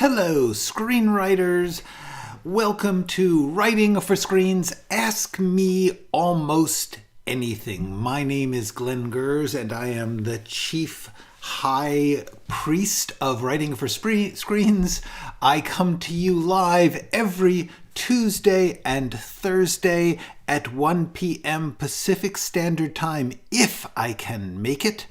Hello, screenwriters. Welcome to Writing for Screens. Ask me almost anything. My name is Glenn Gers, and I am the chief high priest of Writing for Screens. I come to you live every Tuesday and Thursday at 1 p.m. Pacific Standard Time, if I can make it,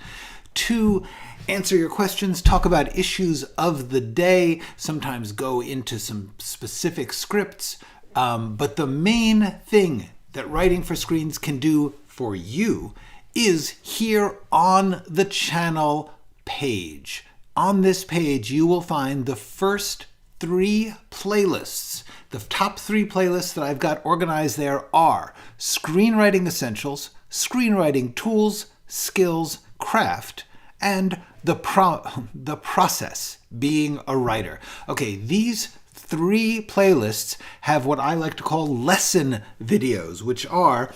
to answer your questions, talk about issues of the day, sometimes go into some specific scripts. But the main thing that Writing for Screens can do for you is here on the channel page. On this page, you will find the first 3 playlists. The top 3 playlists that I've got organized there are Screenwriting Essentials, Screenwriting Tools, Skills, Craft, and the process, being a writer. Okay, these 3 playlists have what I like to call lesson videos, which are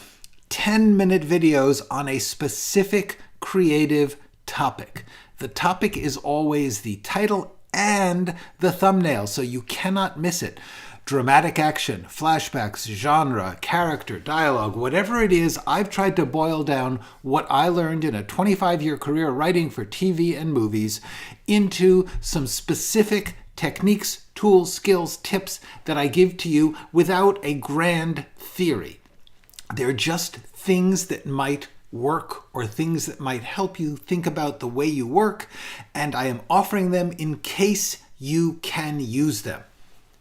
10-minute videos on a specific creative topic. The topic is always the title and the thumbnail, so you cannot miss it. Dramatic action, flashbacks, genre, character, dialogue, whatever it is, I've tried to boil down what I learned in a 25-year career writing for TV and movies into some specific techniques, tools, skills, tips that I give to you without a grand theory. They're just things that might work or things that might help you think about the way you work, and I am offering them in case you can use them.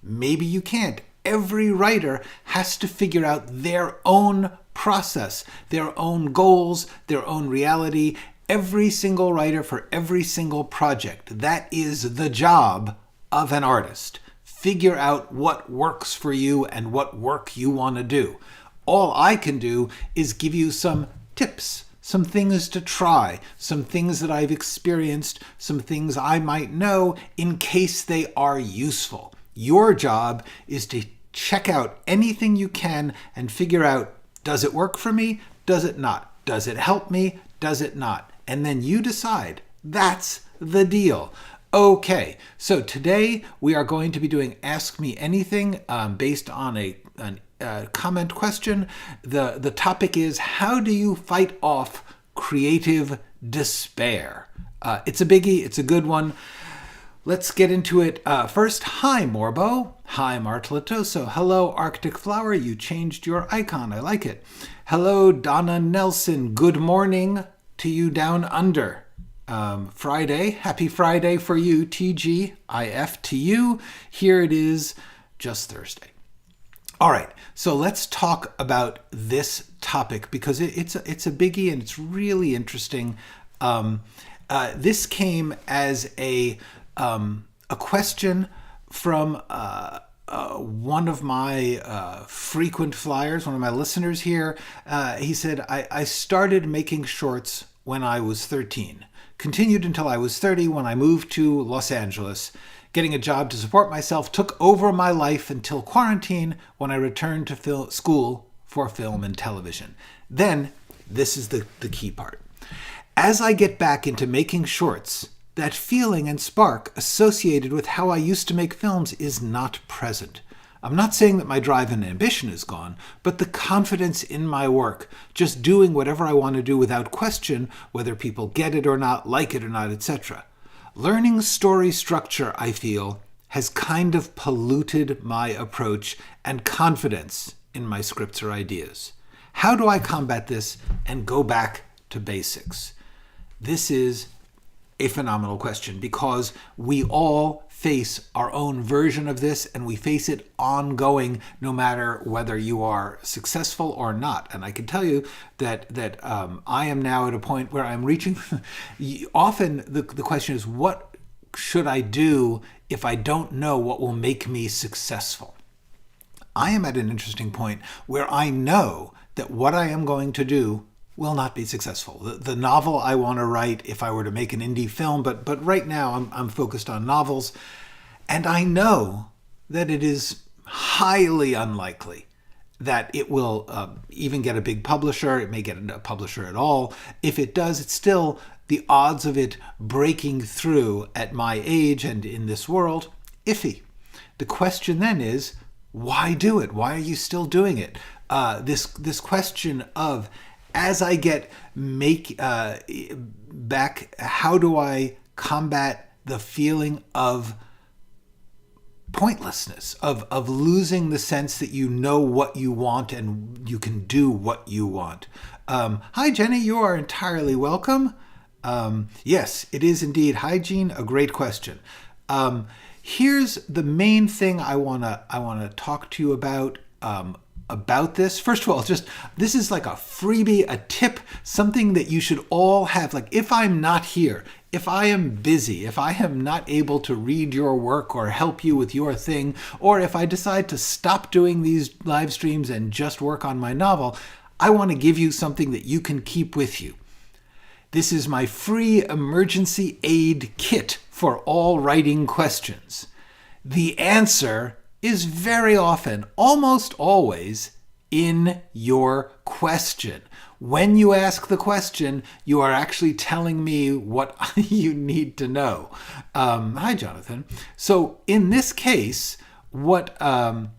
Maybe you can't. Every writer has to figure out their own process, their own goals, their own reality. Every single writer for every single project. That is the job of an artist. Figure out what works for you and what work you want to do. All I can do is give you some tips, some things to try, some things that I've experienced, some things I might know in case they are useful. Your job is to check out anything you can and figure out, does it work for me? Does it not? Does it help me? Does it not? And then you decide. That's the deal. Okay, so today we are going to be doing Ask Me Anything based on a comment question. The topic is, how do you fight off creative despair? It's a biggie. It's a good one. Let's get into it. First, hi, Morbo. Hi, Martletoso. Hello, Arctic Flower. You changed your icon. I like it. Hello, Donna Nelson. Good morning to you down under. Friday. Happy Friday for you, TGIF to you. Here it is, just Thursday. All right, so let's talk about this topic because it's a biggie and it's really interesting. This came as a question from one of my frequent flyers, one of my listeners here. He said, I started making shorts when I was 13, continued until I was 30 when I moved to Los Angeles. Getting a job to support myself took over my life until quarantine when I returned to school for film and television. Then, this is the key part. As I get back into making shorts, that feeling and spark associated with how I used to make films is not present. I'm not saying that my drive and ambition is gone, but the confidence in my work, just doing whatever I want to do without question, whether people get it or not, like it or not, etc. Learning story structure, I feel, has kind of polluted my approach and confidence in my scripts or ideas. How do I combat this and go back to basics? This is a phenomenal question because we all face our own version of this and we face it ongoing no matter whether you are successful or not. And I can tell you that I am now at a point where I'm reaching often the question is, what should I do if I don't know what will make me successful? I am at an interesting point where I know that what I am going to do will not be successful. The novel I want to write if I were to make an indie film, but right now I'm focused on novels, and I know that it is highly unlikely that it will even get a big publisher. It may get a publisher at all. If it does, it's still the odds of it breaking through at my age and in this world iffy. The question then is, why do it? Why are you still doing it? This question of, as I get back, how do I combat the feeling of pointlessness, of losing the sense that you know what you want and you can do what you want? Hi, Jenny, you are entirely welcome. Yes, it is indeed. Hi, Jean, a great question. Here's the main thing I wanna talk to you about this. First of all, this is like a freebie, a tip, something that you should all have. Like, if I'm not here, if I am busy, if I am not able to read your work or help you with your thing, or if I decide to stop doing these live streams and just work on my novel, I want to give you something that you can keep with you. This is my free emergency aid kit for all writing questions. The answer is very often, almost always, in your question. When you ask the question, you are actually telling me what you need to know. Hi, Jonathan. So in this case, what I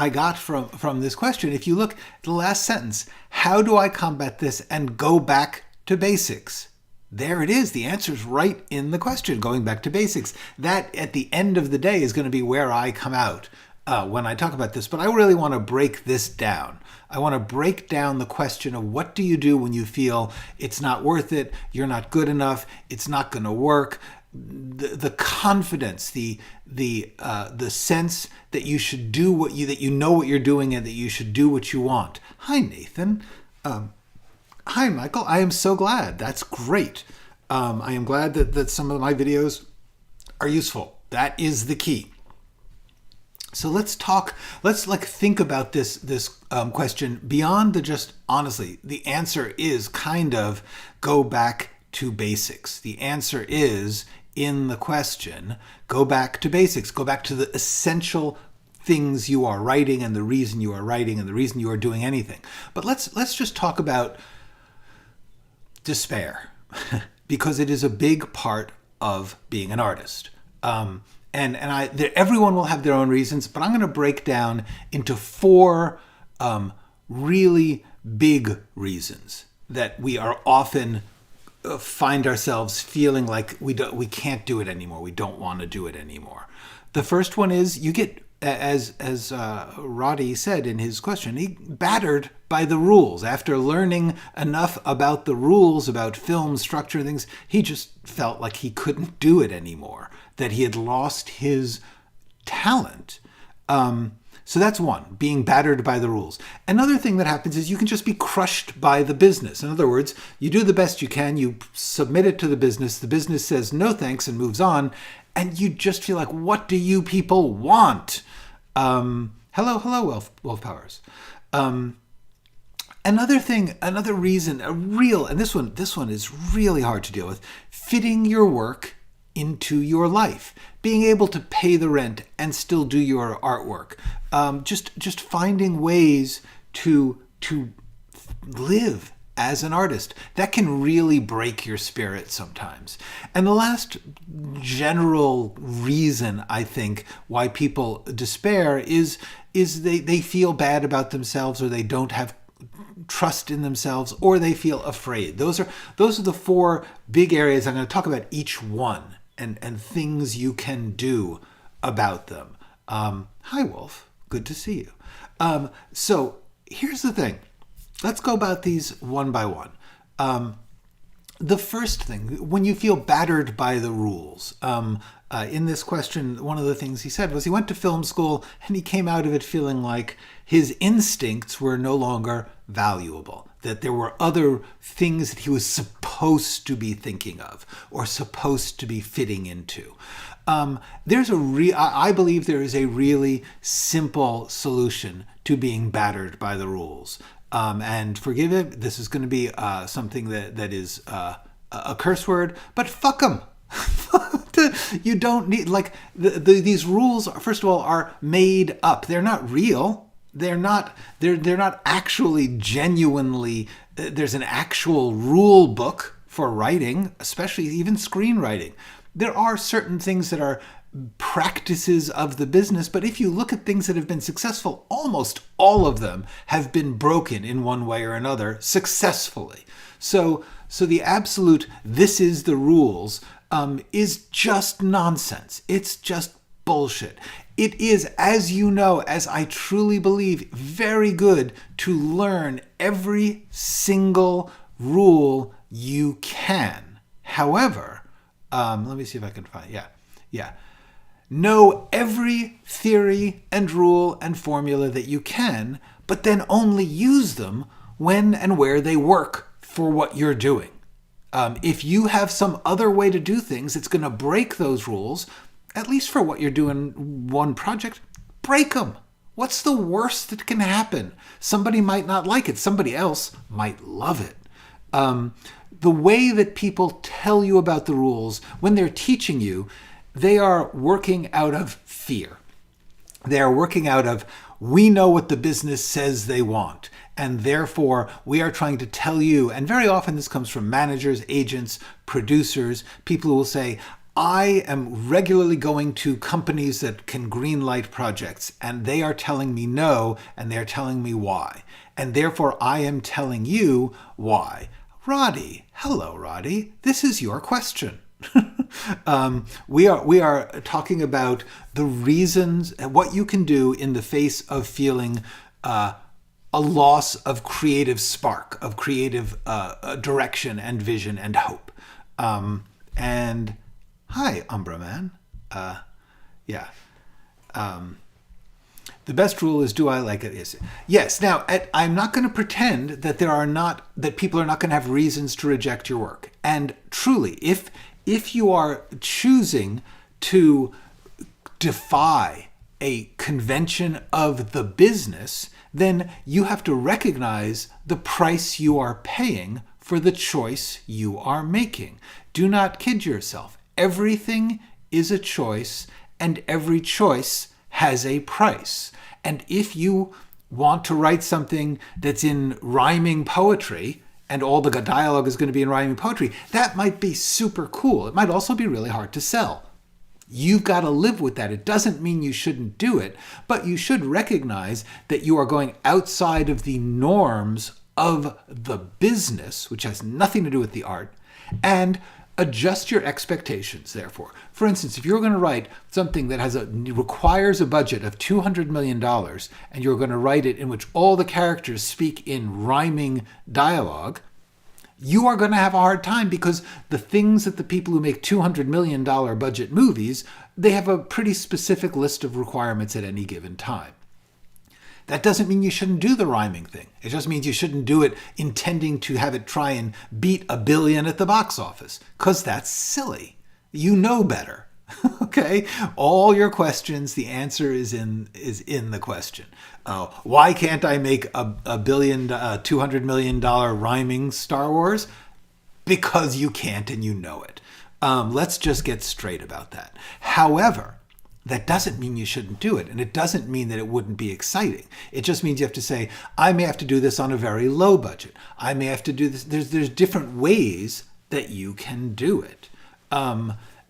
got from this question, if you look at the last sentence, how do I combat this and go back to basics? There it is. The answer is right in the question, going back to basics. That, at the end of the day, is going to be where I come out when I talk about this. But I really want to break this down. I want to break down the question of, what do you do when you feel it's not worth it, you're not good enough, it's not going to work. The confidence, the sense that you should do that you know what you're doing and that you should do what you want. Hi, Nathan. Hi, Michael. I am so glad. That's great. I am glad that some of my videos are useful. That is the key. So let's think about this question beyond the just, honestly, the answer is kind of go back to basics. The answer is, in the question, go back to basics. Go back to the essential things you are writing and the reason you are writing and the reason you are doing anything. But let's just talk about despair, because it is a big part of being an artist. Everyone will have their own reasons, but I'm going to break down into 4 really big reasons that we are often find ourselves feeling like we can't do it anymore. We don't want to do it anymore. The first one is, you get, as Roddy said in his question, he battered by the rules. After learning enough about the rules, about film structure and things, he just felt like he couldn't do it anymore, that he had lost his talent. So that's one, being battered by the rules. Another thing that happens is you can just be crushed by the business. In other words, you do the best you can, you submit it to the business says no thanks and moves on, and you just feel like, what do you people want? Hello, Wolf Powers. Another reason, and this one is really hard to deal with, fitting your work into your life, being able to pay the rent and still do your artwork, just finding ways to live as an artist. That can really break your spirit sometimes. And the last general reason, I think, why people despair is they feel bad about themselves, or they don't have trust in themselves, or they feel afraid. Those are the 4 big areas. I'm going to talk about each one and things you can do about them. Hi, Wolf. Good to see you. So here's the thing. Let's go about these one by one. The first thing, when you feel battered by the rules, in this question, one of the things he said was he went to film school and he came out of it feeling like his instincts were no longer valuable, that there were other things that he was supposed to be thinking of or supposed to be fitting into. I believe there is a really simple solution to being battered by the rules. And forgive it, this is going to be something that is a curse word, but fuck them. You don't need, these rules, first of all, are made up. They're not real. They're not actually genuinely, there's an actual rule book for writing, especially even screenwriting. There are certain things that are practices of the business. But if you look at things that have been successful, almost all of them have been broken in one way or another successfully. So the absolute "this is the rules" is just nonsense. It's just bullshit. It is, as you know, as I truly believe, very good to learn every single rule you can. However, let me see if I can find, know every theory and rule and formula that you can, but then only use them when and where they work for what you're doing. If you have some other way to do things, it's going to break those rules, at least for what you're doing one project. Break them. What's the worst that can happen? Somebody might not like it. Somebody else might love it. The way that people tell you about the rules, when they're teaching you, they are working out of fear. They are working out of, we know what the business says they want, and therefore we are trying to tell you, and very often this comes from managers, agents, producers, people who will say, I am regularly going to companies that can greenlight projects, and they are telling me no, and they're telling me why. And therefore I am telling you why. Roddy, hello Roddy, this is your question. We are talking about the reasons, what you can do in the face of feeling a loss of creative spark, of creative direction and vision and hope. And hi, Umbra Man. The best rule is, do I like it? Yes. Now, I'm not going to pretend that that people are not going to have reasons to reject your work. And truly, if you are choosing to defy a convention of the business, then you have to recognize the price you are paying for the choice you are making. Do not kid yourself. Everything is a choice, and every choice has a price. And if you want to write something that's in rhyming poetry, and all the dialogue is going to be in rhyming poetry, that might be super cool. It might also be really hard to sell. You've got to live with that. It doesn't mean you shouldn't do it, but you should recognize that you are going outside of the norms of the business, which has nothing to do with the art, and adjust your expectations, therefore. For instance, if you're going to write something that requires a budget of $200 million, and you're going to write it in which all the characters speak in rhyming dialogue, you are going to have a hard time, because the things that the people who make $200 million budget movies, they have a pretty specific list of requirements at any given time. That doesn't mean you shouldn't do the rhyming thing. It just means you shouldn't do it intending to have it try and beat $1 billion at the box office, because that's silly. You know better. Okay? All your questions, the answer is in the question. Why can't I make a billion, $200 million rhyming Star Wars? Because you can't, and you know it. Let's just get straight about that. However, that doesn't mean you shouldn't do it, and it doesn't mean that it wouldn't be exciting. It just means you have to say, I may have to do this on a very low budget. I may have to do this. There's different ways that you can do it.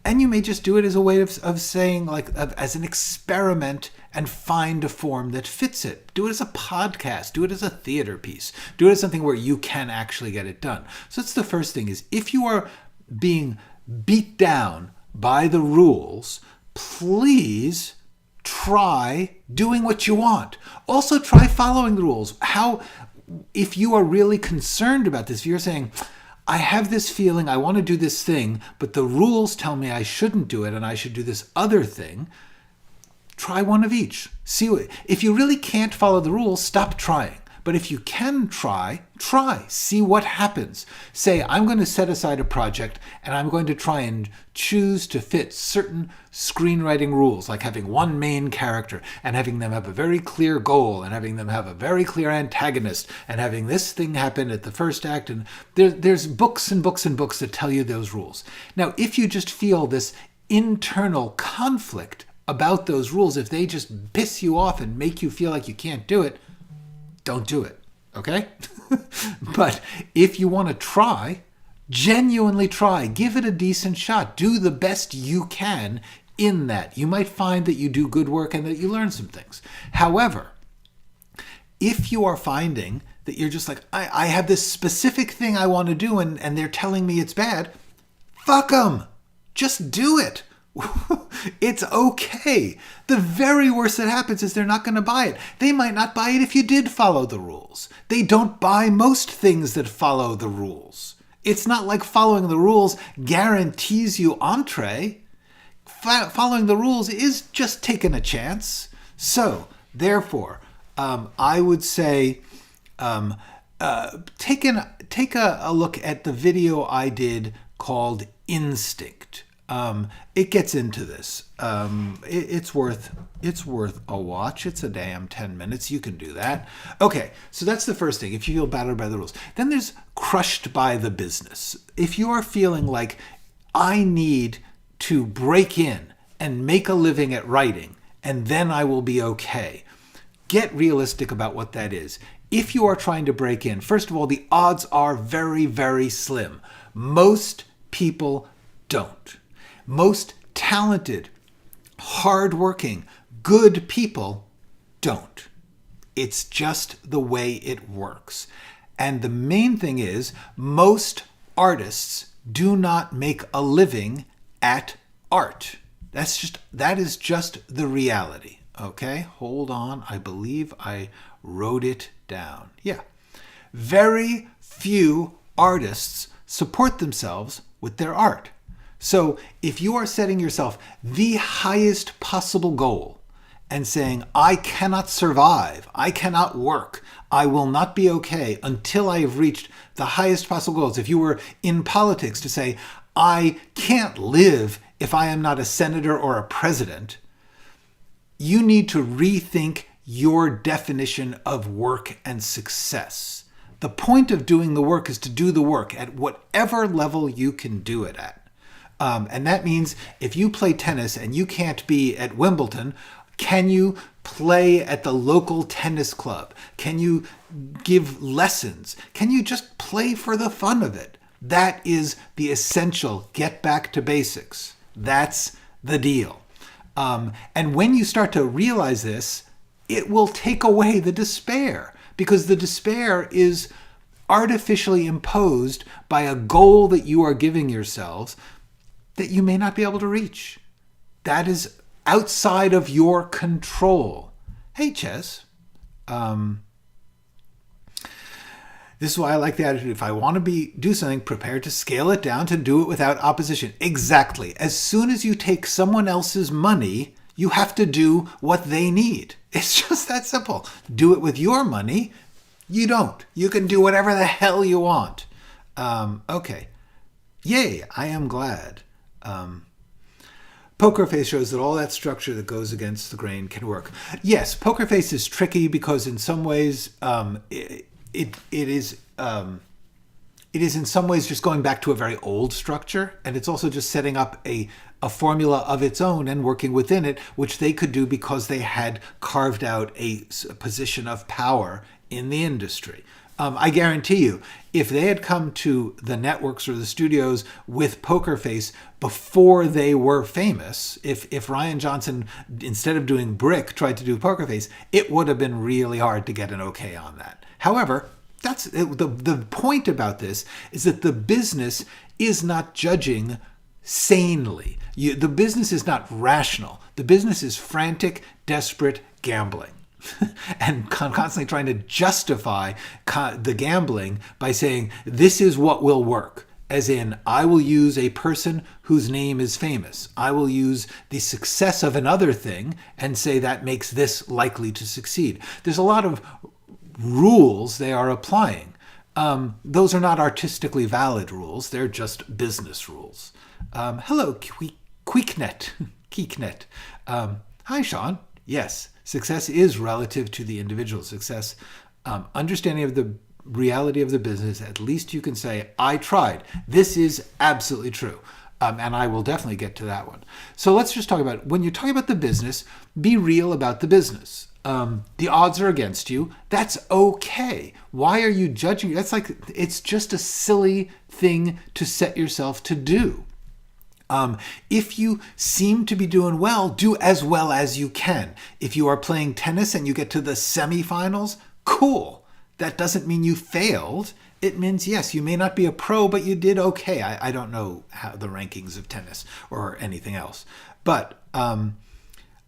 And you may just do it as a way of saying, as an experiment, and find a form that fits it. Do it as a podcast. Do it as a theater piece. Do it as something where you can actually get it done. So that's the first thing, is if you are being beat down by the rules, please try doing what you want. Also try following the rules. If you are really concerned about this, if you're saying, I have this feeling, I want to do this thing, but the rules tell me I shouldn't do it and I should do this other thing, try one of each. If you really can't follow the rules, stop trying. But if you can try. See what happens. Say, I'm going to set aside a project and I'm going to try and choose to fit certain screenwriting rules, like having one main character and having them have a very clear goal and having them have a very clear antagonist and having this thing happen at the first act. And there's books and books and books that tell you those rules. Now, if you just feel this internal conflict about those rules, if they just piss you off and make you feel like you can't do it, don't do it, okay? But if you want to try, genuinely try, give it a decent shot, do the best you can in that. You might find that you do good work and that you learn some things. However, if you are finding that you're just like, I have this specific thing I want to do and they're telling me it's bad, fuck them. Just do it. It's okay. The very worst that happens is they're not going to buy it. They might not buy it if you did follow the rules. They don't buy most things that follow the rules. It's not like following the rules guarantees you entree. Following the rules is just taking a chance. So, therefore, I would say take a look at the video I did called Instinct. It gets into this. It's worth a watch. It's a damn 10 minutes. You can do that. Okay, so that's the first thing. If you feel battered by the rules, then there's crushed by the business. If you are feeling like I need to break in and make a living at writing, and then I will be okay. Get realistic about what that is. If you are trying to break in, first of all, the odds are very, very slim. Most people don't. Most talented, hardworking, good people don't. It's just the way it works. And the main thing is, most artists do not make a living at art. That is just the reality. Okay, hold on. I believe I wrote it down. Yeah. Very few artists support themselves with their art. So if you are setting yourself the highest possible goal and saying, I cannot survive, I cannot work, I will not be okay until I have reached the highest possible goals. If you were in politics to say, I can't live if I am not a senator or a president, you need to rethink your definition of work and success. The point of doing the work is to do the work at whatever level you can do it at. And that means if you play tennis and you can't be at Wimbledon, can you play at the local tennis club? Can you give lessons? Can you just play for the fun of it? That is the essential get back to basics. That's the deal. And when you start to realize this, it will take away the despair, because the despair is artificially imposed by a goal that you are giving yourselves that you may not be able to reach. That is outside of your control. Hey, Ches. This is why I like the attitude. If I want to do something, prepare to scale it down to do it without opposition. Exactly. As soon as you take someone else's money, you have to do what they need. It's just that simple. Do it with your money. You don't. You can do whatever the hell you want. Okay. Yay, I am glad. Poker face shows that all that structure that goes against the grain can work. Yes, poker face is tricky because in some ways it is in some ways just going back to a very old structure, and it's also just setting up a formula of its own and working within it, which they could do because they had carved out a position of power in the industry. I guarantee you, if they had come to the networks or the studios with Poker Face before they were famous, if Ryan Johnson, instead of doing Brick, tried to do Poker Face, it would have been really hard to get an okay on that. However, that's the point about this is that the business is not judging sanely. The business is not rational. The business is frantic, desperate gambling. And constantly trying to justify the gambling by saying, this is what will work. As in, I will use a person whose name is famous. I will use the success of another thing and say that makes this likely to succeed. There's a lot of rules they are applying. Those are not artistically valid rules. They're just business rules. Hello, Quicknet. Keeknet. Hi, Sean. Yes. Success is relative to the individual. Success, understanding of the reality of the business, at least you can say, I tried. This is absolutely true. And I will definitely get to that one. So let's just talk about, when you're talking about the business, be real about the business. The odds are against you. That's okay. Why are you judging? It's just a silly thing to set yourself to do. If you seem to be doing well, do as well as you can. If you are playing tennis and you get to the semifinals, cool. That doesn't mean you failed. It means, yes, you may not be a pro, but you did okay. I don't know how the rankings of tennis or anything else. But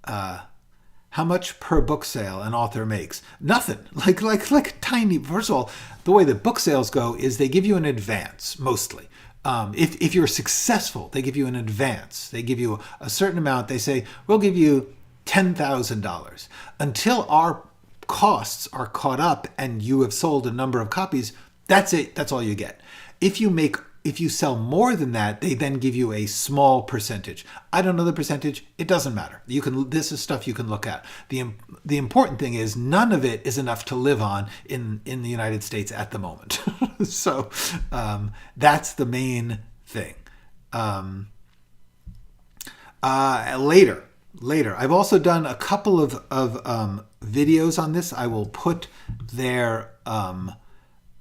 how much per book sale an author makes? Nothing. Like tiny. First of all, the way that book sales go is they give you an advance, mostly. If you're successful, they give you an advance. They give you a certain amount. They say, we'll give you $10,000. Until our costs are caught up and you have sold a number of copies, that's it. That's all you get. If you sell more than that, they then give you a small percentage. I don't know the percentage. It doesn't matter. This is stuff you can look at. The important thing is none of it is enough to live on in the United States at the moment. So that's the main thing. Later, I've also done a couple of videos on this. I will put their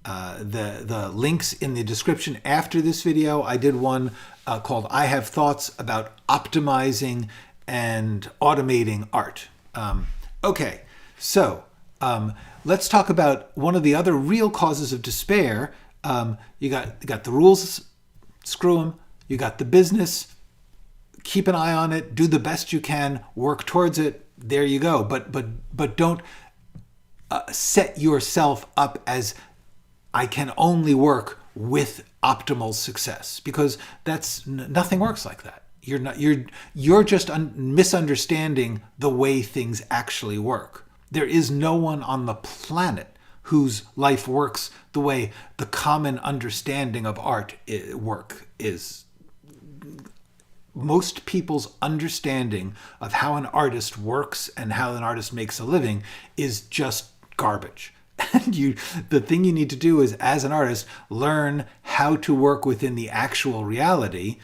the links in the description after this video. I did one called I Have Thoughts About Optimizing and Automating Art. Okay, so let's talk about one of the other real causes of despair. You got the rules, screw them. You got the business, keep an eye on it, do the best you can, work towards it. There you go. But don't set yourself up as I can only work with optimal success, because nothing works like that. You're just misunderstanding the way things actually work. There is no one on the planet whose life works the way the common understanding of art work is. Most people's understanding of how an artist works and how an artist makes a living is just garbage. And the thing you need to do is, as an artist, learn how to work within the actual reality,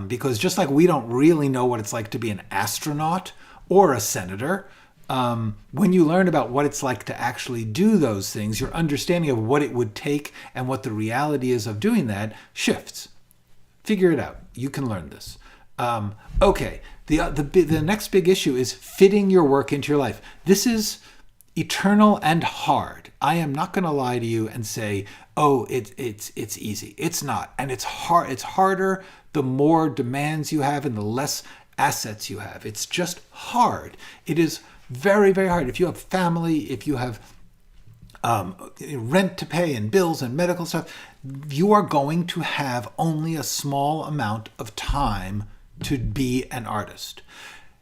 because just like we don't really know what it's like to be an astronaut or a senator, when you learn about what it's like to actually do those things, your understanding of what it would take and what the reality is of doing that shifts. Figure it out. You can learn this. Okay, the next big issue is fitting your work into your life. This is eternal and hard. I am not going to lie to you and say, oh, it's easy. It's not. And it's hard. It's harder the more demands you have and the less assets you have. It's just hard. It is very, very hard. If you have family, if you have rent to pay and bills and medical stuff, you are going to have only a small amount of time to be an artist.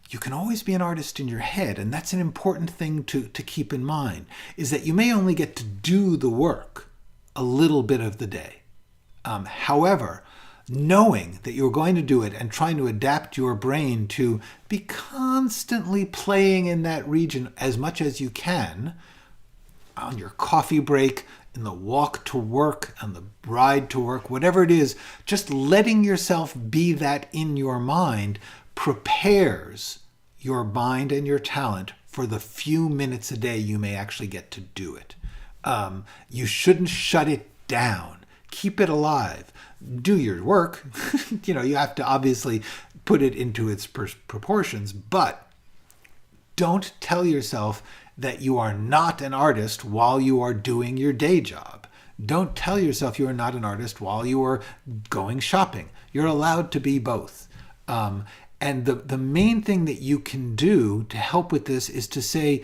You can always be an artist in your head, and that's an important thing to keep in mind, is that you may only get to do the work a little bit of the day. However, knowing that you're going to do it and trying to adapt your brain to be constantly playing in that region as much as you can, on your coffee break, in the walk to work, on the ride to work, whatever it is, just letting yourself be that in your mind prepares your mind and your talent for the few minutes a day you may actually get to do it. You shouldn't shut it down. Keep it alive. Do your work. You have to obviously put it into its proportions, but don't tell yourself that you are not an artist while you are doing your day job. Don't tell yourself you are not an artist while you are going shopping. You're allowed to be both. And the main thing that you can do to help with this is to say,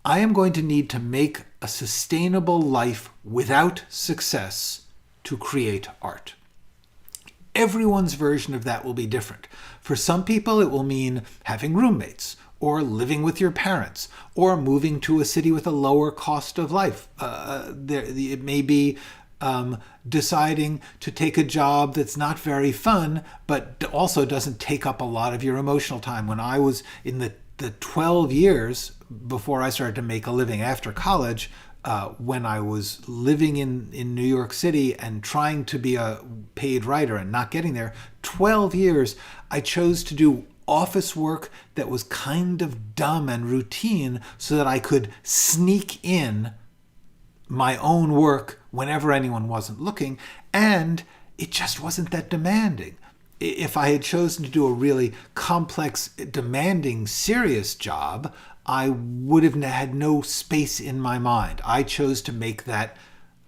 I am going to need to make a sustainable life without success to create art. Everyone's version of that will be different. For some people, it will mean having roommates, or living with your parents, or moving to a city with a lower cost of life. It may be deciding to take a job that's not very fun, but also doesn't take up a lot of your emotional time. When I was in the 12 years before I started to make a living after college, when I was living in New York City and trying to be a paid writer and not getting there, 12 years, I chose to do office work that was kind of dumb and routine so that I could sneak in my own work whenever anyone wasn't looking, and it just wasn't that demanding. if I had chosen to do a really complex, demanding, serious job, I would have had no space in my mind. I chose to make that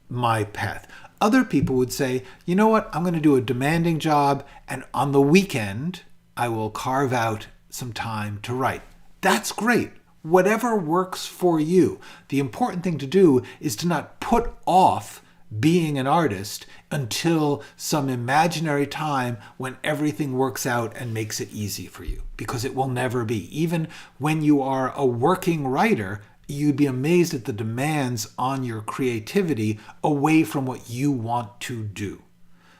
my path. Other people would say, you know what, I'm going to do a demanding job, and on the weekend, I will carve out some time to write. That's great. Whatever works for you. The important thing to do is to not put off being an artist until some imaginary time when everything works out and makes it easy for you, because it will never be. Even when you are a working writer, you'd be amazed at the demands on your creativity away from what you want to do.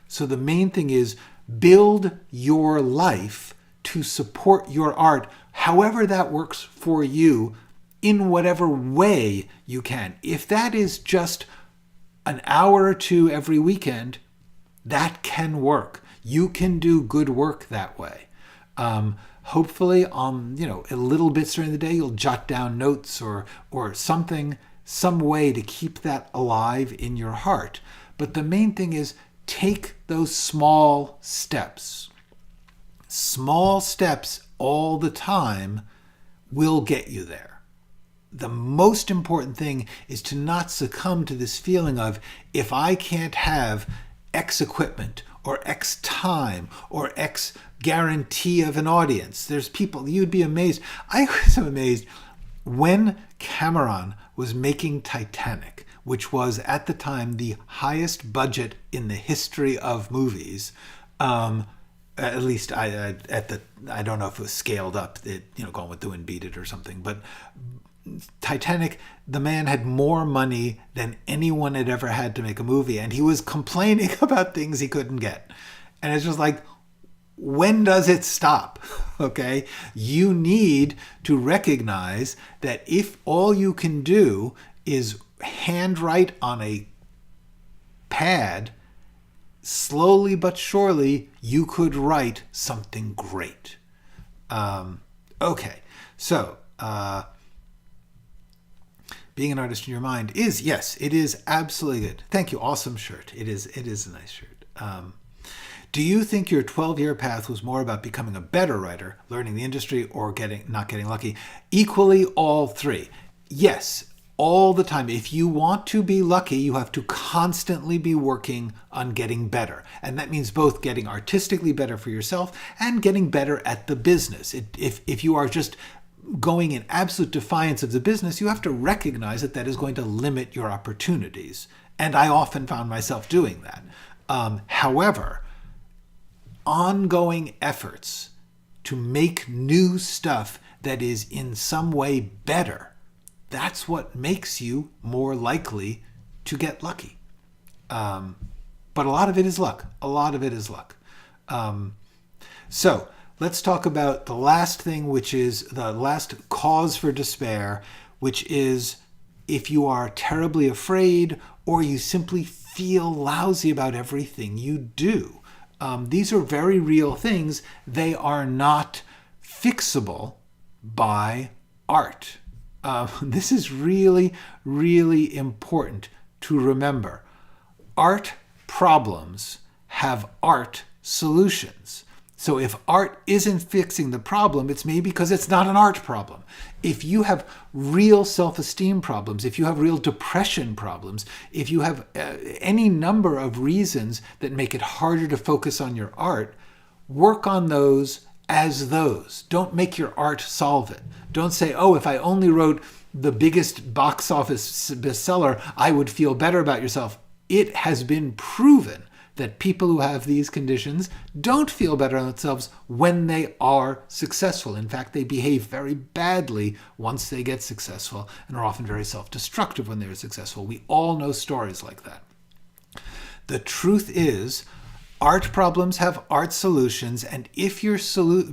So the main thing is build your life to support your art, however that works for you, in whatever way you can. If that is just an hour or two every weekend, that can work. You can do good work that way. Hopefully, a little bits during the day, you'll jot down notes or something, some way to keep that alive in your heart. But the main thing is take those small steps. Small steps all the time will get you there. The most important thing is to not succumb to this feeling of, if I can't have X equipment or X time or X guarantee of an audience. There's people, you'd be amazed. I was so amazed when Cameron was making Titanic, which was at the time the highest budget in the history of movies. At least I don't know if it was scaled up, going with the wind beat it or something, but Titanic, the man had more money than anyone had ever had to make a movie, and he was complaining about things he couldn't get. And it's just like, when does it stop? Okay? You need to recognize that if all you can do is handwrite on a pad, slowly but surely, you could write something great. Okay, so being an artist in your mind is, yes, it is absolutely good. Thank you. Awesome shirt. It is a nice shirt. Do you think your 12-year path was more about becoming a better writer, learning the industry, or not getting lucky? Equally, all three. Yes, all the time. If you want to be lucky, you have to constantly be working on getting better. And that means both getting artistically better for yourself and getting better at the business. If you are just going in absolute defiance of the business, you have to recognize that is going to limit your opportunities. And I often found myself doing that. However, ongoing efforts to make new stuff that is in some way better, that's what makes you more likely to get lucky. But a lot of it is luck. So let's talk about the last thing, which is the last cause for despair, which is if you are terribly afraid or you simply feel lousy about everything you do. These are very real things. They are not fixable by art. This is really, really important to remember. Art problems have art solutions. So if art isn't fixing the problem, it's maybe because it's not an art problem. If you have real self-esteem problems, if you have real depression problems, if you have any number of reasons that make it harder to focus on your art, work on those as those. Don't make your art solve it. Don't say, oh, if I only wrote the biggest box office bestseller, I would feel better about yourself. It has been proven that people who have these conditions don't feel better on themselves when they are successful. In fact, they behave very badly once they get successful and are often very self-destructive when they're successful. We all know stories like that. The truth is, art problems have art solutions, and if your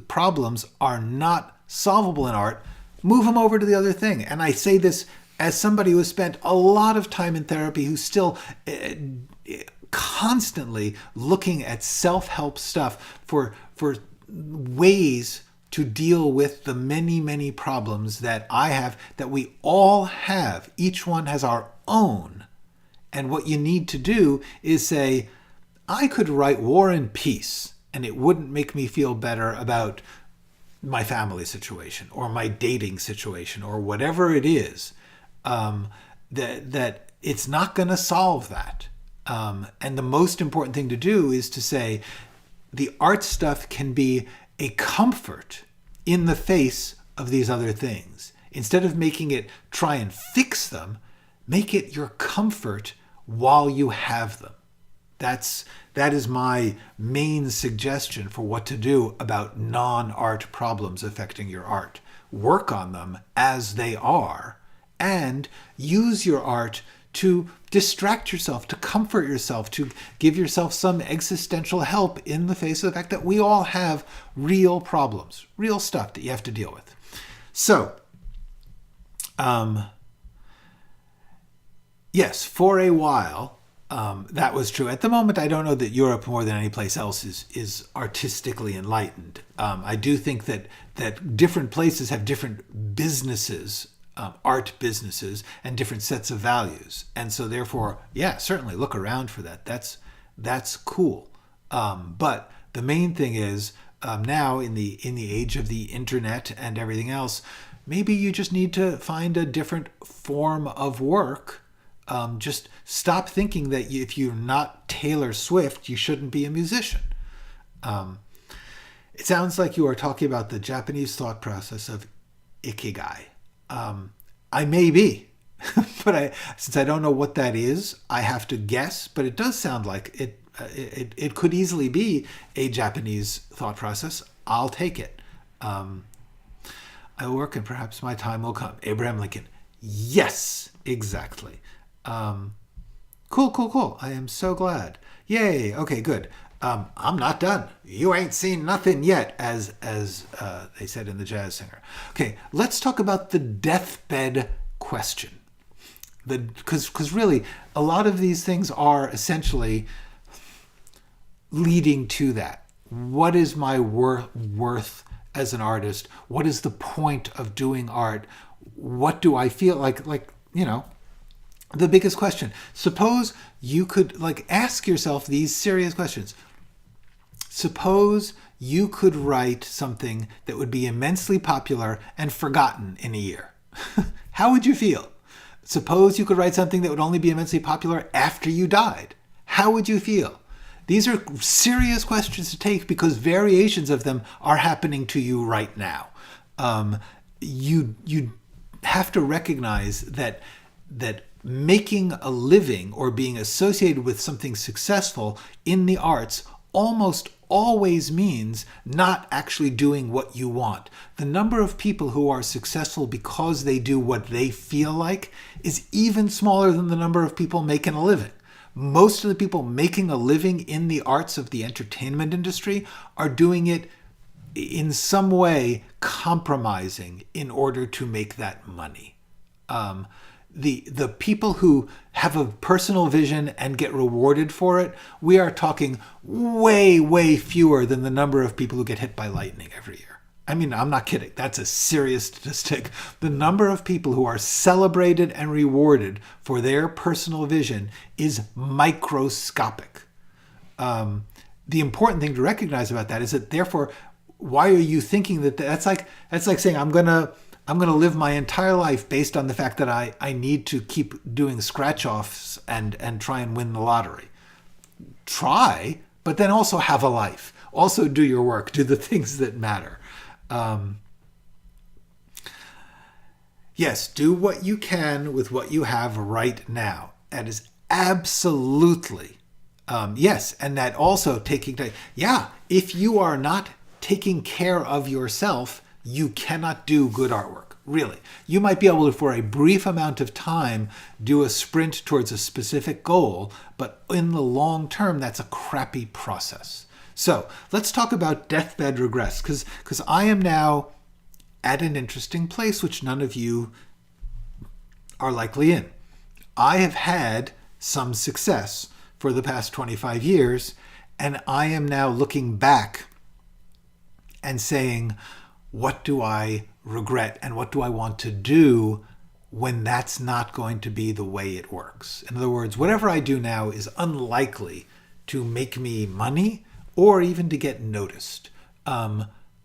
problems are not solvable in art, move them over to the other thing. And I say this as somebody who has spent a lot of time in therapy, who's still constantly looking at self-help stuff for ways to deal with the many, many problems that I have, that we all have. Each one has our own. And what you need to do is say, I could write War and Peace and it wouldn't make me feel better about my family situation or my dating situation or whatever it is, that it's not going to solve that. And the most important thing to do is to say the art stuff can be a comfort in the face of these other things. Instead of making it try and fix them, make it your comfort while you have them. That is my main suggestion for what to do about non-art problems affecting your art. Work on them as they are, and use your art to distract yourself, to comfort yourself, to give yourself some existential help in the face of the fact that we all have real problems, real stuff that you have to deal with. So, yes, for a while, that was true. At the moment, I don't know that Europe more than any place else is artistically enlightened. I do think that different places have different businesses, art businesses, and different sets of values. And so therefore, yeah, certainly look around for that. That's cool. But the main thing is, now in the age of the internet and everything else, maybe you just need to find a different form of work. Just stop thinking that if you're not Taylor Swift, you shouldn't be a musician. It sounds like you are talking about the Japanese thought process of ikigai. I may be, but since I don't know what that is, I have to guess. But it does sound like it. It could easily be a Japanese thought process. I'll take it. I will work, and perhaps my time will come. Abraham Lincoln. Yes, exactly. Cool. I am so glad. Yay. Okay, good. I'm not done. You ain't seen nothing yet, as they said in The Jazz Singer. Okay, let's talk about the deathbed question. Because really, a lot of these things are essentially leading to that. What is my worth as an artist? What is the point of doing art? What do I feel like, the biggest question. Suppose you could ask yourself these serious questions. Suppose you could write something that would be immensely popular and forgotten in a year. How would you feel? Suppose you could write something that would only be immensely popular after you died. How would you feel? These are serious questions to take because variations of them are happening to you right now. You have to recognize that making a living or being associated with something successful in the arts almost always means not actually doing what you want. The number of people who are successful because they do what they feel like is even smaller than the number of people making a living. Most of the people making a living in the arts of the entertainment industry are doing it in some way compromising in order to make that money. The people who have a personal vision and get rewarded for it, we are talking way, way fewer than the number of people who get hit by lightning every year. I mean, I'm not kidding. That's a serious statistic. The number of people who are celebrated and rewarded for their personal vision is microscopic. The important thing to recognize about that is that, therefore, why are you thinking that's like saying I'm gonna live my entire life based on the fact that I need to keep doing scratch-offs and try and win the lottery. Try, but then also have a life. Also do your work. Do the things that matter. Yes, do what you can with what you have right now. That is absolutely, yes. And that also taking time. Yeah, if you are not taking care of yourself, you cannot do good artwork, really. You might be able to, for a brief amount of time, do a sprint towards a specific goal, but in the long term, that's a crappy process. So let's talk about deathbed regrets, because I am now at an interesting place, which none of you are likely in. I have had some success for the past 25 years, and I am now looking back and saying, what do I regret and what do I want to do when that's not going to be the way it works? In other words, whatever I do now is unlikely to make me money or even to get noticed.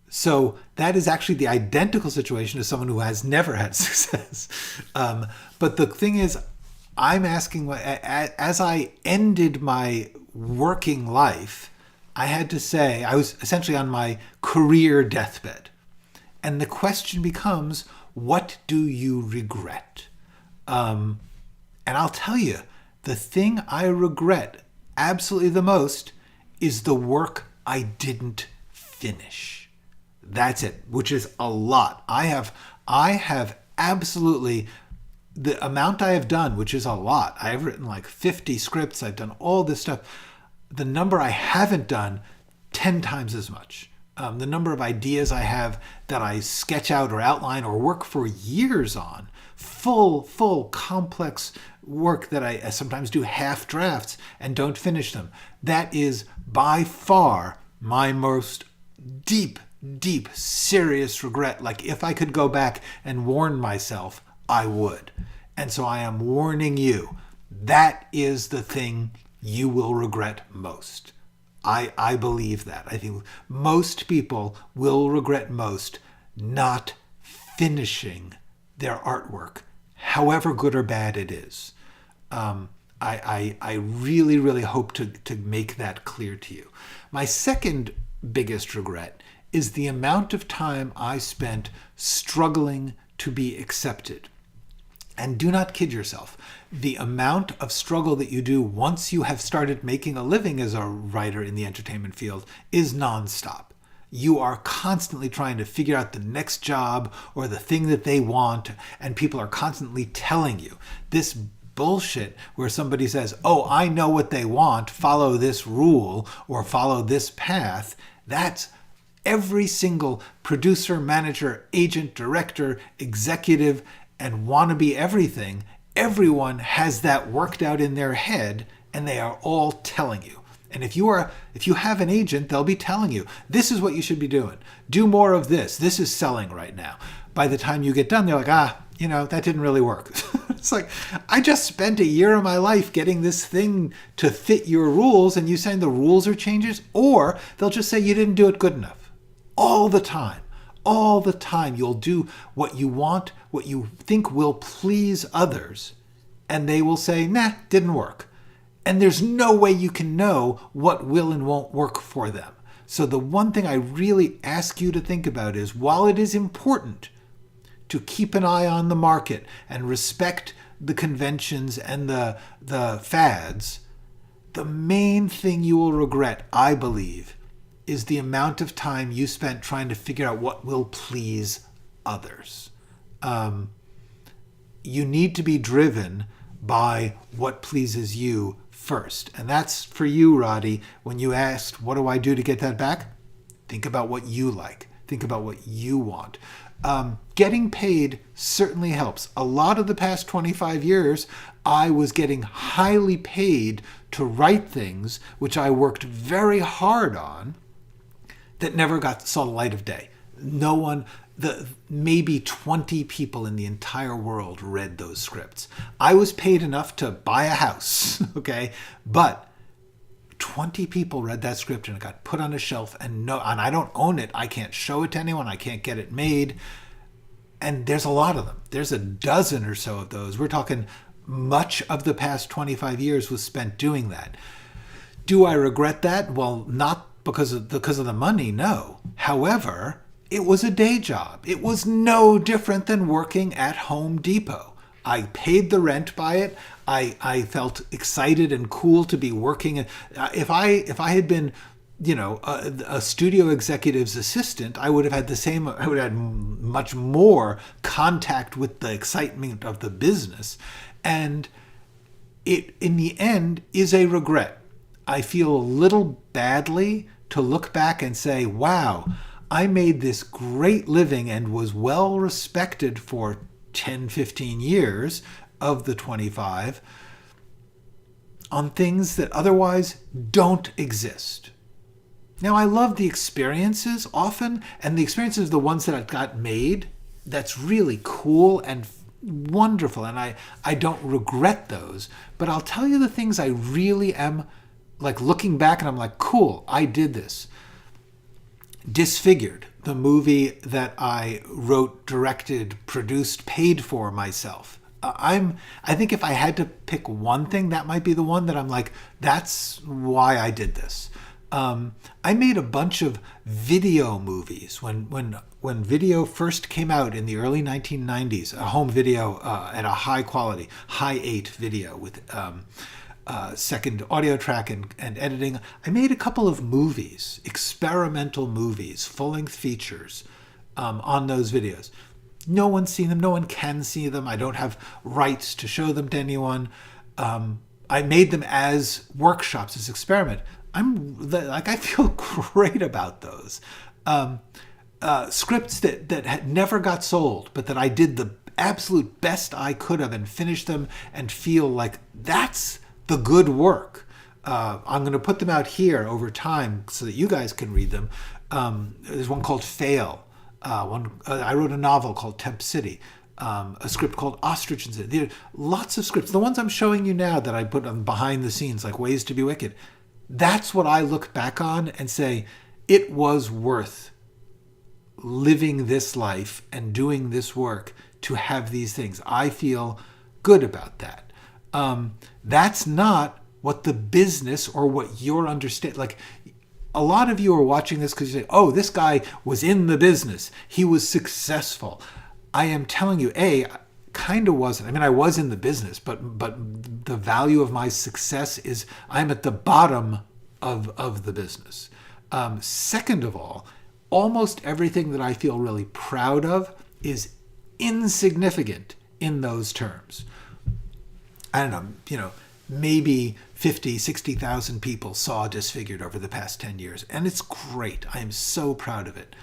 So that is actually the identical situation as someone who has never had success. But the thing is, I'm asking, as I ended my working life, I had to say, I was essentially on my career deathbed. And the question becomes, what do you regret? And I'll tell you, the thing I regret absolutely the most is the work I didn't finish. That's it, which is a lot. I have absolutely, the amount I have done, which is a lot. I've written like 50 scripts. I've done all this stuff. The number I haven't done, 10 times as much. The number of ideas I have that I sketch out or outline or work for years on, full complex work that I sometimes do half drafts and don't finish them. That is by far my most deep, serious regret. Like if I could go back and warn myself, I would. And so I am warning you, that is the thing you will regret most. I believe that. I think most people will regret most not finishing their artwork, however good or bad it is. I really hope to make that clear to you. My second biggest regret is the amount of time I spent struggling to be accepted. And do not kid yourself. The amount of struggle that you do once you have started making a living as a writer in the entertainment field is nonstop. You are constantly trying to figure out the next job or the thing that they want, and people are constantly telling you this bullshit where somebody says, oh, I know what they want, follow this rule or follow this path. That's every single producer, manager, agent, director, executive, and wannabe everything. Everyone has that worked out in their head, and they are all telling you. And if you have an agent, they'll be telling you, this is what you should be doing. Do more of this. This is selling right now. By the time you get done, they're like, that didn't really work. It's like, I just spent a year of my life getting this thing to fit your rules, and you saying the rules are changes? Or they'll just say you didn't do it good enough. All the time. All the time you'll do what you want, what you think will please others, and they will say, nah, didn't work. And there's no way you can know what will and won't work for them. So the one thing I really ask you to think about is, while it is important to keep an eye on the market and respect the conventions and the fads, the main thing you will regret, I believe, is the amount of time you spent trying to figure out what will please others. You need to be driven by what pleases you first. And that's for you, Roddy. When you asked, what do I do to get that back? Think about what you like. Think about what you want. Getting paid certainly helps. A lot of the past 25 years, I was getting highly paid to write things which I worked very hard on that never saw the light of day. No one, maybe 20 people in the entire world read those scripts. I was paid enough to buy a house, okay? But 20 people read that script and it got put on a shelf, and I don't own it. I can't show it to anyone. I can't get it made. And there's a lot of them. There's a dozen or so of those. We're talking much of the past 25 years was spent doing that. Do I regret that? Well, not because of the money, no. However, it was a day job. It was no different than working at Home Depot. I paid the rent by it. I felt excited and cool to be working. If I had been, a studio executive's assistant, I would have had I would have had much more contact with the excitement of the business. And it, in the end, is a regret. I feel a little badly to look back and say, wow, I made this great living and was well respected for 10, 15 years of the 25 on things that otherwise don't exist. Now, I love the experiences often, and the experiences are the ones that I've got made. That's really cool and wonderful, and I don't regret those. But I'll tell you the things I really am like looking back and I'm like, cool, I did this. Disfigured, the movie that I wrote, directed, produced, paid for myself. I think if I had to pick one thing, that might be the one that I'm like, that's why I did this. I made a bunch of video movies when video first came out in the early 1990s. A home video at a high quality, high 8 video with second audio track and editing. I made a couple of movies, experimental movies, full-length features on those videos. No one's seen them. No one can see them. I don't have rights to show them to anyone. I made them as workshops, as experiment. I feel great about those. Scripts that had never got sold, but that I did the absolute best I could have and finished them and feel like that's the good work. I'm going to put them out here over time so that you guys can read them. There's one called Fail. I wrote a novel called Temp City. A script called Ostrich and City. There are lots of scripts. The ones I'm showing you now that I put on behind the scenes, like Ways to Be Wicked, that's what I look back on and say, it was worth living this life and doing this work to have these things. I feel good about that. That's not what the business or what your understand. Like, a lot of you are watching this because you say, oh, this guy was in the business. He was successful. I am telling you, kind of wasn't. I mean, I was in the business, but the value of my success is I'm at the bottom of the business. Second of all, almost everything that I feel really proud of is insignificant in those terms. I don't know, maybe 50, 60,000 people saw Disfigured over the past 10 years, and it's great. I am so proud of it.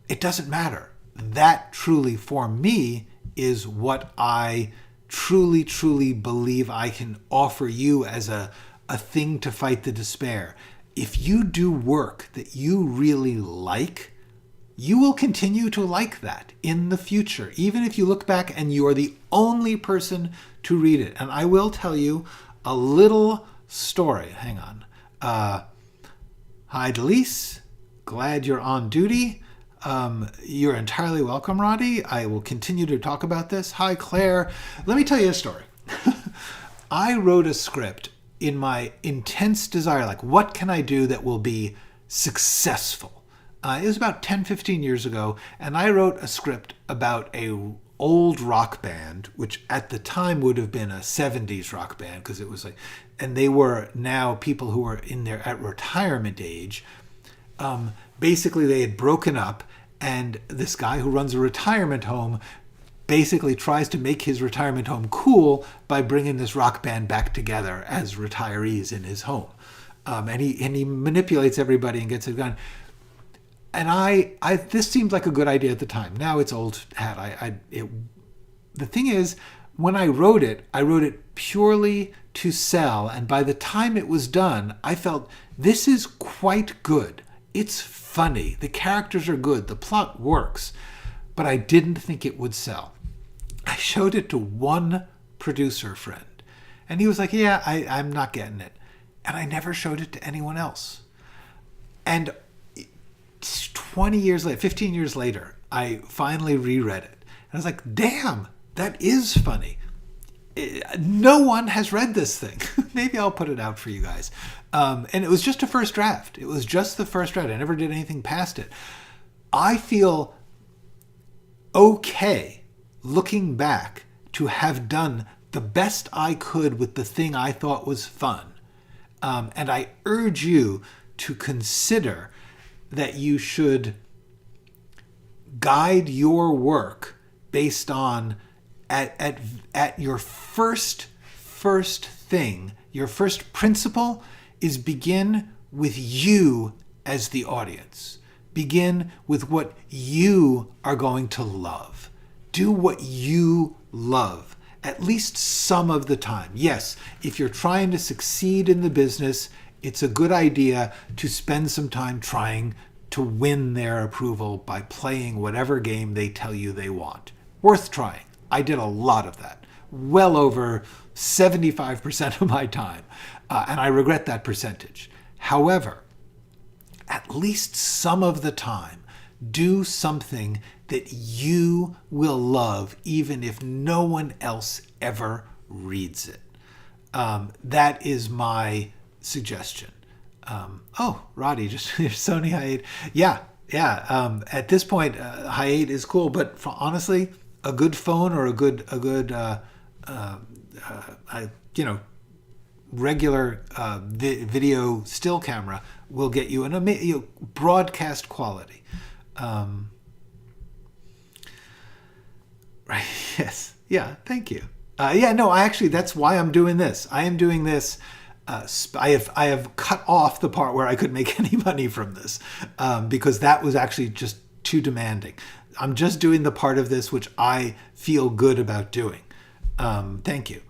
It doesn't matter. That truly, for me, is what I truly, truly believe I can offer you as a thing to fight the despair. If you do work that you really like, you will continue to like that in the future, even if you look back and you are the only person to read it. And I will tell you a little story. Hang on. Hi, Delise. Glad you're on duty. You're entirely welcome, Roddy. I will continue to talk about this. Hi, Claire. Let me tell you a story. I wrote a script in my intense desire, like, what can I do that will be successful? It was about 10, 15 years ago, and I wrote a script about a old rock band, which at the time would have been a 70s rock band, because it was like, and they were now people who were in their at retirement age. Basically, they had broken up, and this guy who runs a retirement home basically tries to make his retirement home cool by bringing this rock band back together as retirees in his home. And he manipulates everybody and gets it done. And I this seemed like a good idea at the time. Now it's old hat. The thing is, when I wrote it purely to sell. And by the time it was done, I felt this is quite good. It's funny. The characters are good. The plot works. But I didn't think it would sell. I showed it to one producer friend. And he was like, yeah, I'm not getting it. And I never showed it to anyone else. And 20 years later, 15 years later, I finally reread it. And I was like, damn, that is funny. No one has read this thing. Maybe I'll put it out for you guys. And it was just a first draft. It was just the first draft. I never did anything past it. I feel okay looking back to have done the best I could with the thing I thought was fun. And I urge you to consider that you should guide your work based on at your first thing, your first principle is begin with you as the audience. Begin with what you are going to love. Do what you love, at least some of the time. Yes, if you're trying to succeed in the business, it's a good idea to spend some time trying to win their approval by playing whatever game they tell you they want. Worth trying. I did a lot of that. Well over 75% of my time. And I regret that percentage. However, at least some of the time, do something that you will love, even if no one else ever reads it. That is my suggestion. Roddy, just Sony Hi8. Yeah. At this point, Hi8 is cool, but honestly, a good phone or a good regular video still camera will get you an amazing broadcast quality. Right? Yes. Yeah. Thank you. That's why I'm doing this. I am doing this. I have cut off the part where I could make any money from this because that was actually just too demanding. I'm just doing the part of this which I feel good about doing. Thank you.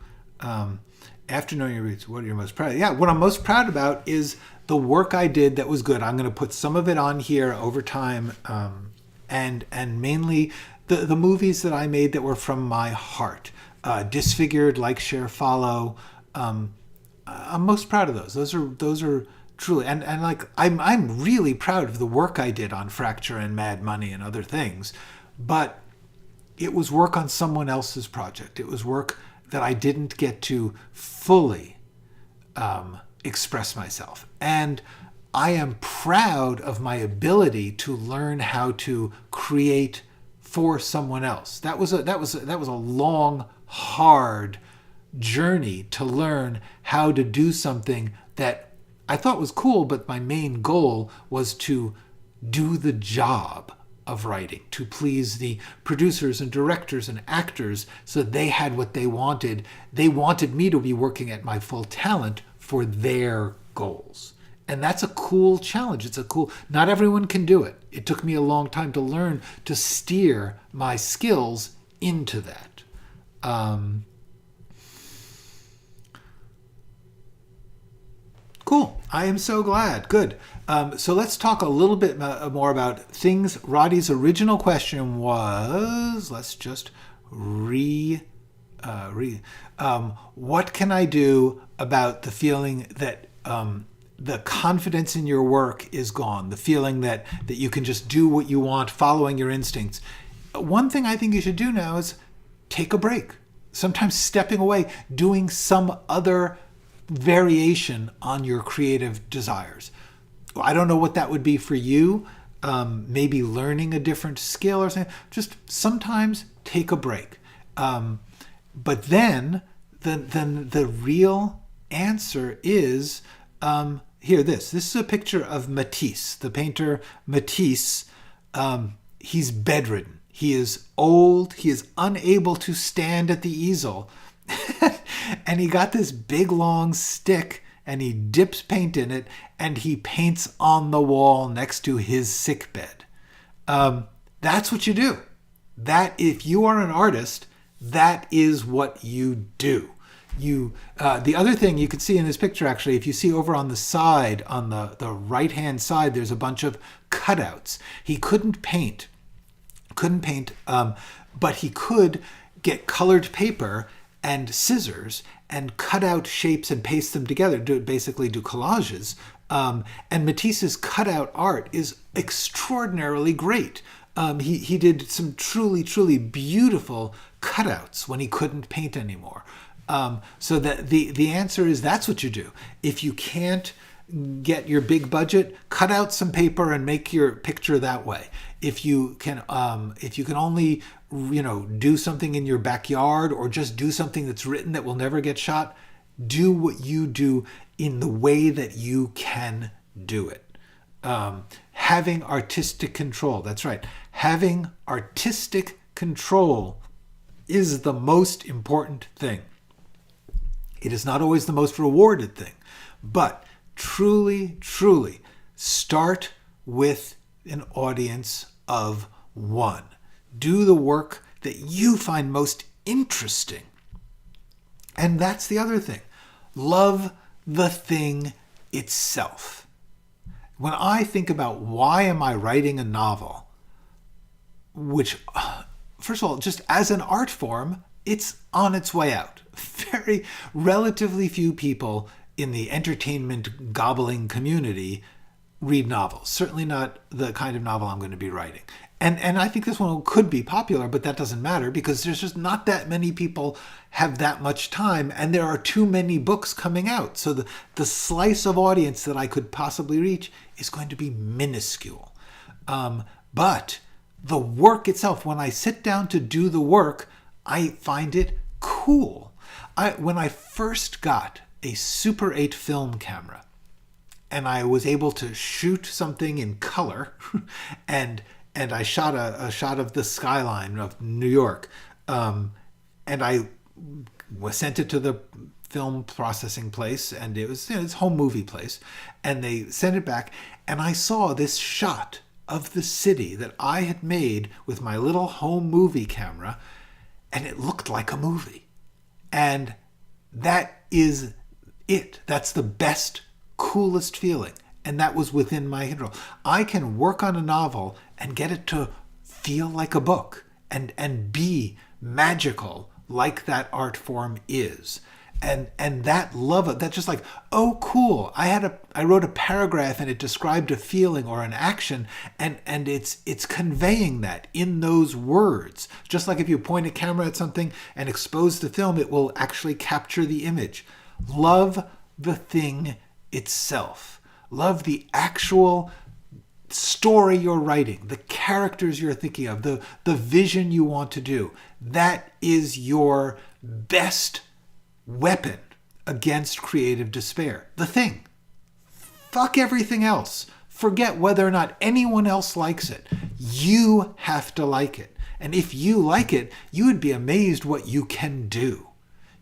After knowing your roots, what are you most proud of? Yeah, what I'm most proud about is the work I did that was good. I'm going to put some of it on here over time, and mainly the movies that I made that were from my heart. Disfigured, Like, Share, Follow. I'm most proud of those. Those are truly, and like I'm really proud of the work I did on Fracture and Mad Money and other things, but it was work on someone else's project. It was work that I didn't get to fully express myself. And I am proud of my ability to learn how to create for someone else. That was a long, hard journey to learn how to do something that I thought was cool, but my main goal was to do the job of writing, to please the producers and directors and actors so they had what they wanted. They wanted me to be working at my full talent for their goals. And that's a cool challenge. Not everyone can do it. It took me a long time to learn to steer my skills into that. Cool. I am so glad. Good. So let's talk a little bit more about things. Roddy's original question was, let's just what can I do about the feeling that the confidence in your work is gone, the feeling that you can just do what you want, following your instincts? One thing I think you should do now is take a break. Sometimes stepping away, doing some other variation on your creative desires. I don't know what that would be for you. Maybe learning a different skill or something. Just sometimes take a break. But then the real answer is here. This is a picture of Matisse, the painter Matisse. He's bedridden. He is old. He is unable to stand at the easel. And he got this big long stick and he dips paint in it and he paints on the wall next to his sickbed. That's what you do. That, if you are an artist, that is what you do. The other thing you can see in this picture, actually, if you see over on the side, on the right-hand side, there's a bunch of cutouts. He couldn't paint, but he could get colored paper and scissors and cut out shapes and paste them together, basically do collages. And Matisse's cutout art is extraordinarily great. He did some truly, truly beautiful cutouts when he couldn't paint anymore. So that the answer is that's what you do. If you can't get your big budget, cut out some paper and make your picture that way. If you can only do something in your backyard or just do something that's written that will never get shot, do what you do in the way that you can do it. Having artistic control. That's right. Having artistic control is the most important thing. It is not always the most rewarded thing, but truly, truly start with an audience of one. Do the work that you find most interesting. And that's the other thing. Love the thing itself. When I think about why am I writing a novel, which, first of all, just as an art form, it's on its way out. Very relatively few people in the entertainment gobbling community read novels. Certainly not the kind of novel I'm going to be writing. And I think this one could be popular, but that doesn't matter because there's just not that many people have that much time, and there are too many books coming out. So the slice of audience that I could possibly reach is going to be minuscule. But the work itself, when I sit down to do the work, I find it cool. When I first got a Super 8 film camera, and I was able to shoot something in color, and I shot a shot of the skyline of New York, and I sent it to the film processing place, and it was it's home movie place, and they sent it back, and I saw this shot of the city that I had made with my little home movie camera, and it looked like a movie. And that is it. That's the best, coolest feeling. And that was within my control. I can work on a novel and get it to feel like a book and be magical like that art form is. And that love of that, just like, oh cool, I wrote a paragraph and it described a feeling or an action, and it's conveying that in those words. Just like if you point a camera at something and expose the film, it will actually capture the image. Love the thing itself. Love the actual story you're writing, the characters you're thinking of, the vision you want to do. That is your best weapon against creative despair. The thing. Fuck everything else. Forget whether or not anyone else likes it. You have to like it. And if you like it, you would be amazed what you can do.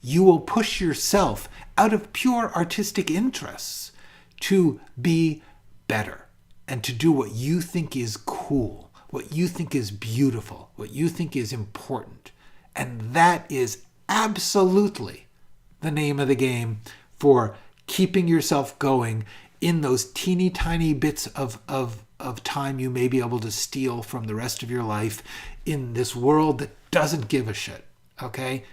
You will push yourself out of pure artistic interests to be better and to do what you think is cool, what you think is beautiful, what you think is important. And that is absolutely the name of the game for keeping yourself going in those teeny tiny bits of time you may be able to steal from the rest of your life in this world that doesn't give a shit, okay?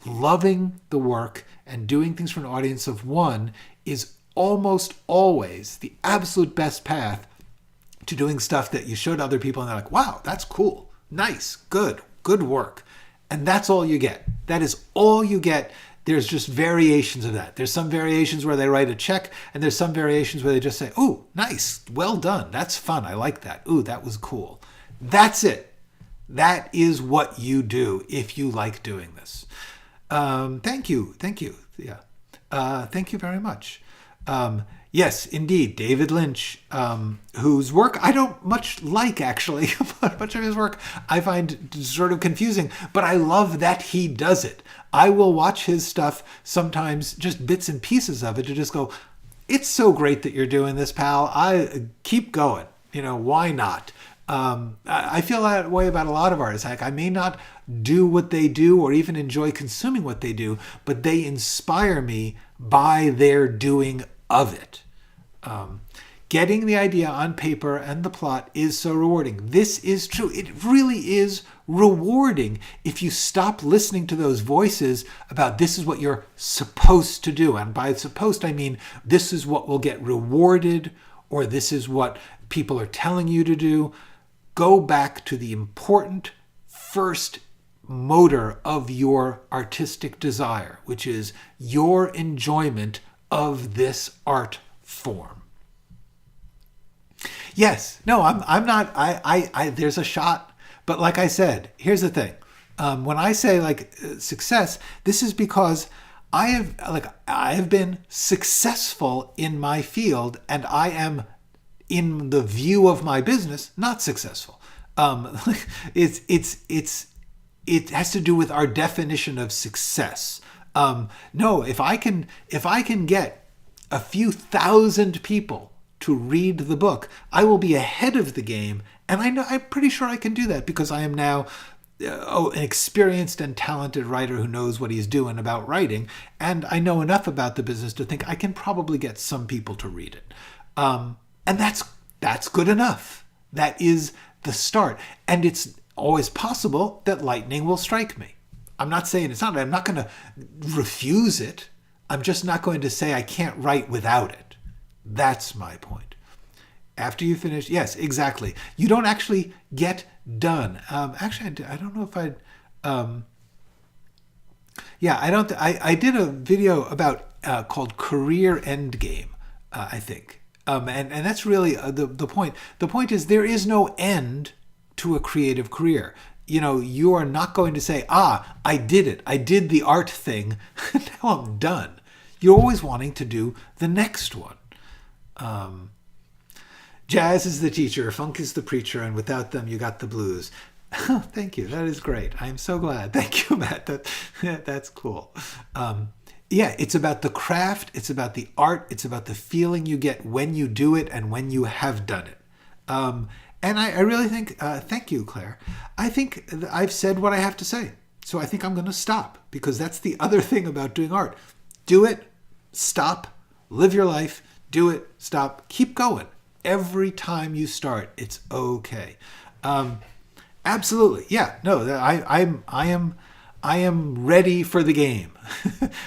Loving the work and doing things for an audience of one is almost always the absolute best path to doing stuff that you show to other people and they're like, wow, that's cool, nice, good work. And that's all you get. That is all you get. There's just variations of that. There's some variations where they write a check, and there's some variations where they just say, ooh, nice, well done, that's fun, I like that. Ooh, that was cool. That's it. That is what you do if you like doing this. Thank you. Yeah. Thank you very much. Yes, indeed, David Lynch, whose work I don't much like, actually. Much of his work I find sort of confusing, but I love that he does it. I will watch his stuff sometimes, just bits and pieces of it, to just go, it's so great that you're doing this, pal. I keep going. Why not? I feel that way about a lot of artists. Like, I may not do what they do or even enjoy consuming what they do, but they inspire me by their doing of it. Getting the idea on paper and the plot is so rewarding. This is true. It really is rewarding if you stop listening to those voices about this is what you're supposed to do. And by supposed, I mean this is what will get rewarded, or this is what people are telling you to do. Go back to the important first motor of your artistic desire, which is your enjoyment of this art form. Yes, no, I'm not, there's a shot, but like I said, here's the thing. When I say success, this is because I have been successful in my field, and I am, in the view of my business, not successful. It has to do with our definition of success. No, if I can get a few thousand people to read the book, I will be ahead of the game, and I'm pretty sure I can do that because I am now an experienced and talented writer who knows what he's doing about writing, and I know enough about the business to think I can probably get some people to read it. And that's good enough. That is the start. And it's always possible that lightning will strike me. I'm not saying it's not. I'm not going to refuse it. I'm just not going to say I can't write without it. That's my point. After you finish, yes, exactly. You don't actually get done. Actually, I don't know if I'd... I did a video about called Career Endgame, I think. And that's really the point. The point is there is no end to a creative career. You know, you are not going to say, I did it. I did the art thing. Now I'm done. You're always wanting to do the next one. Jazz is the teacher, funk is the preacher, and without them you got the blues. Thank you. That is great. I'm so glad. Thank you, Matt. That's cool. It's about the craft. It's about the art. It's about the feeling you get when you do it and when you have done it. And I really think, thank you, Claire. I think I've said what I have to say. So I think I'm going to stop, because that's the other thing about doing art. Do it, stop, live your life, do it, stop, keep going. Every time you start, it's okay. Absolutely. Yeah, no, I am ready for the game.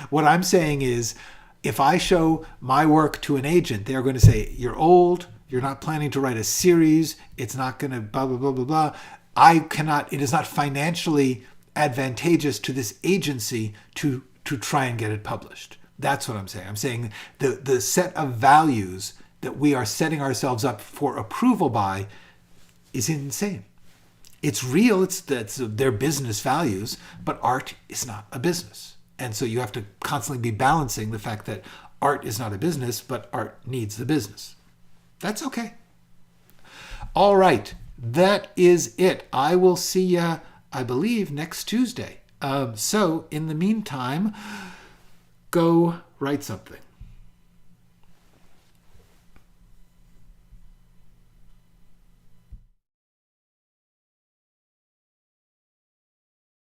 What I'm saying is, if I show my work to an agent, they're going to say, you're old, you're not planning to write a series, it's not going to blah, blah, blah, blah, blah. It is not financially advantageous to this agency to try and get it published. That's what I'm saying. I'm saying the set of values that we are setting ourselves up for approval by is insane. It's real, that's their business values, but art is not a business. And so you have to constantly be balancing the fact that art is not a business, but art needs the business. That's okay. All right, that is it. I will see you, I believe, next Tuesday. So in the meantime, go write something.